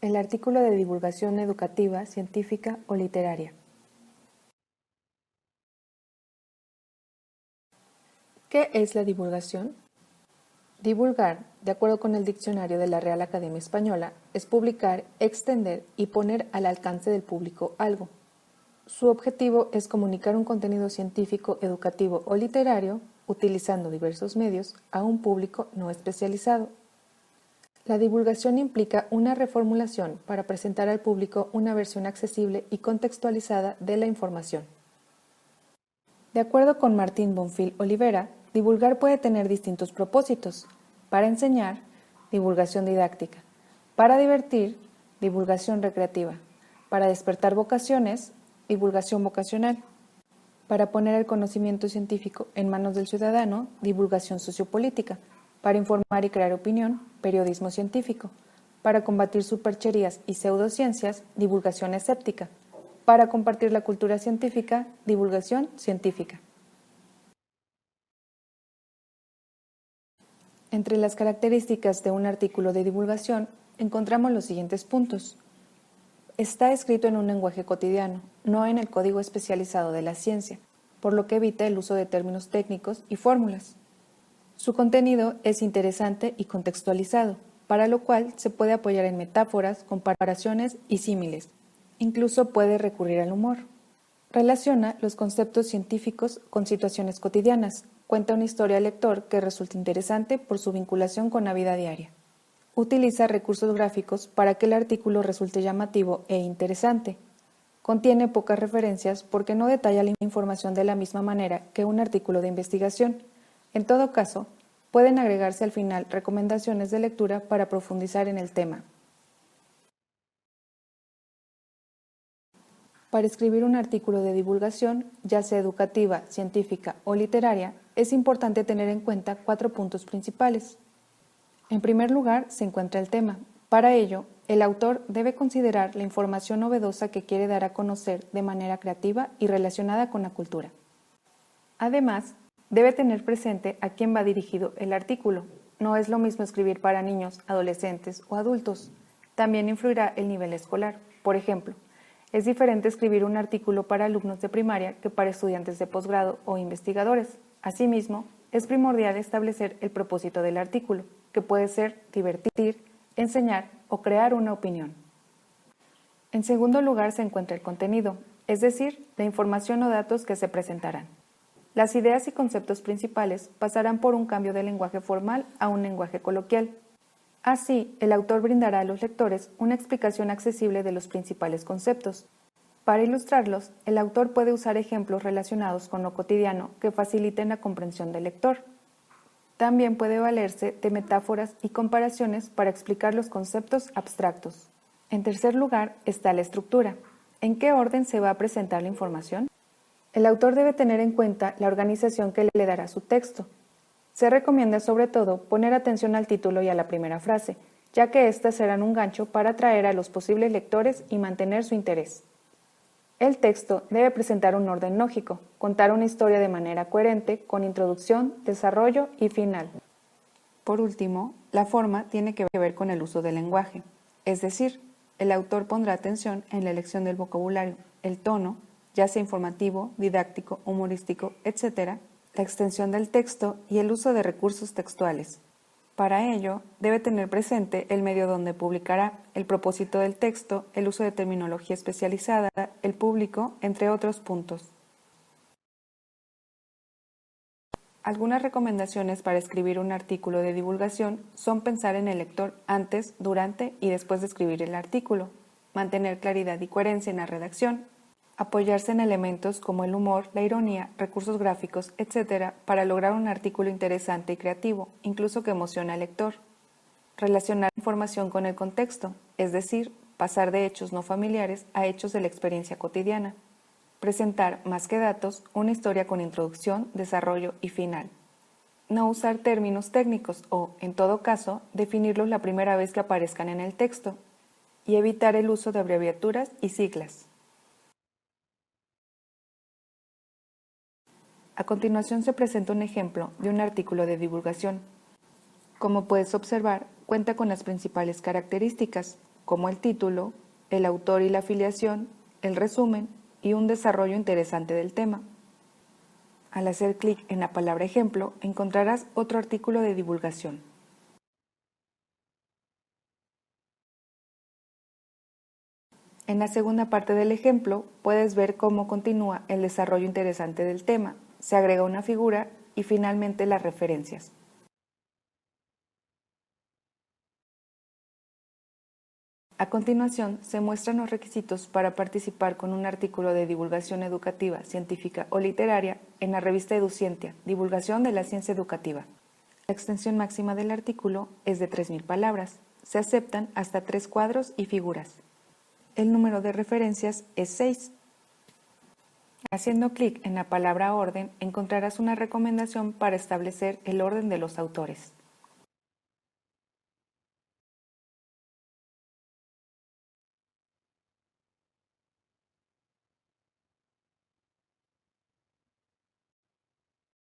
El artículo de divulgación educativa, científica o literaria. ¿Qué es la divulgación? Divulgar, de acuerdo con el diccionario de la Real Academia Española, es publicar, extender y poner al alcance del público algo. Su objetivo es comunicar un contenido científico, educativo o literario, utilizando diversos medios, a un público no especializado. La divulgación implica una reformulación para presentar al público una versión accesible y contextualizada de la información. De acuerdo con Martín Bonfil Olivera, divulgar puede tener distintos propósitos. Para enseñar, divulgación didáctica. Para divertir, divulgación recreativa. Para despertar vocaciones, divulgación vocacional. Para poner el conocimiento científico en manos del ciudadano, divulgación sociopolítica. Para informar y crear opinión, periodismo científico. Para combatir supercherías y pseudociencias, divulgación escéptica. Para compartir la cultura científica, divulgación científica. Entre las características de un artículo de divulgación encontramos los siguientes puntos. Está escrito en un lenguaje cotidiano, no en el código especializado de la ciencia, por lo que evita el uso de términos técnicos y fórmulas. Su contenido es interesante y contextualizado, para lo cual se puede apoyar en metáforas, comparaciones y símiles. Incluso puede recurrir al humor. Relaciona los conceptos científicos con situaciones cotidianas. Cuenta una historia al lector que resulta interesante por su vinculación con la vida diaria. Utiliza recursos gráficos para que el artículo resulte llamativo e interesante. Contiene pocas referencias porque no detalla la información de la misma manera que un artículo de investigación. En todo caso, pueden agregarse al final recomendaciones de lectura para profundizar en el tema. Para escribir un artículo de divulgación, ya sea educativa, científica o literaria, es importante tener en cuenta 4 puntos principales. En primer lugar, se encuentra el tema. Para ello, el autor debe considerar la información novedosa que quiere dar a conocer de manera creativa y relacionada con la cultura. Además, debe tener presente a quién va dirigido el artículo. No es lo mismo escribir para niños, adolescentes o adultos. También influirá el nivel escolar. Por ejemplo, es diferente escribir un artículo para alumnos de primaria que para estudiantes de posgrado o investigadores. Asimismo, es primordial establecer el propósito del artículo, que puede ser divertir, enseñar o crear una opinión. En segundo lugar se encuentra el contenido, es decir, la información o datos que se presentarán. Las ideas y conceptos principales pasarán por un cambio de lenguaje formal a un lenguaje coloquial. Así, el autor brindará a los lectores una explicación accesible de los principales conceptos. Para ilustrarlos, el autor puede usar ejemplos relacionados con lo cotidiano que faciliten la comprensión del lector. También puede valerse de metáforas y comparaciones para explicar los conceptos abstractos. En tercer lugar está la estructura. ¿En qué orden se va a presentar la información? El autor debe tener en cuenta la organización que le dará su texto. Se recomienda sobre todo poner atención al título y a la primera frase, ya que éstas serán un gancho para atraer a los posibles lectores y mantener su interés. El texto debe presentar un orden lógico, contar una historia de manera coherente, con introducción, desarrollo y final. Por último, la forma tiene que ver con el uso del lenguaje, es decir, el autor pondrá atención en la elección del vocabulario, el tono, ya sea informativo, didáctico, humorístico, etc., la extensión del texto y el uso de recursos textuales. Para ello, debe tener presente el medio donde publicará, el propósito del texto, el uso de terminología especializada, el público, entre otros puntos. Algunas recomendaciones para escribir un artículo de divulgación son pensar en el lector antes, durante y después de escribir el artículo, mantener claridad y coherencia en la redacción, apoyarse en elementos como el humor, la ironía, recursos gráficos, etc. para lograr un artículo interesante y creativo, incluso que emocione al lector. Relacionar información con el contexto, es decir, pasar de hechos no familiares a hechos de la experiencia cotidiana. Presentar, más que datos, una historia con introducción, desarrollo y final. No usar términos técnicos o, en todo caso, definirlos la primera vez que aparezcan en el texto. Y evitar el uso de abreviaturas y siglas. A continuación se presenta un ejemplo de un artículo de divulgación. Como puedes observar, cuenta con las principales características: como el título, el autor y la afiliación, el resumen y un desarrollo interesante del tema. Al hacer clic en la palabra ejemplo, encontrarás otro artículo de divulgación. En la segunda parte del ejemplo, puedes ver cómo continúa el desarrollo interesante del tema, se agrega una figura y finalmente las referencias. A continuación, se muestran los requisitos para participar con un artículo de divulgación educativa, científica o literaria en la revista EduCientia, Divulgación de la Ciencia Educativa. La extensión máxima del artículo es de 3.000 palabras. Se aceptan hasta 3 cuadros y figuras. El número de referencias es 6. Haciendo clic en la palabra orden, encontrarás una recomendación para establecer el orden de los autores.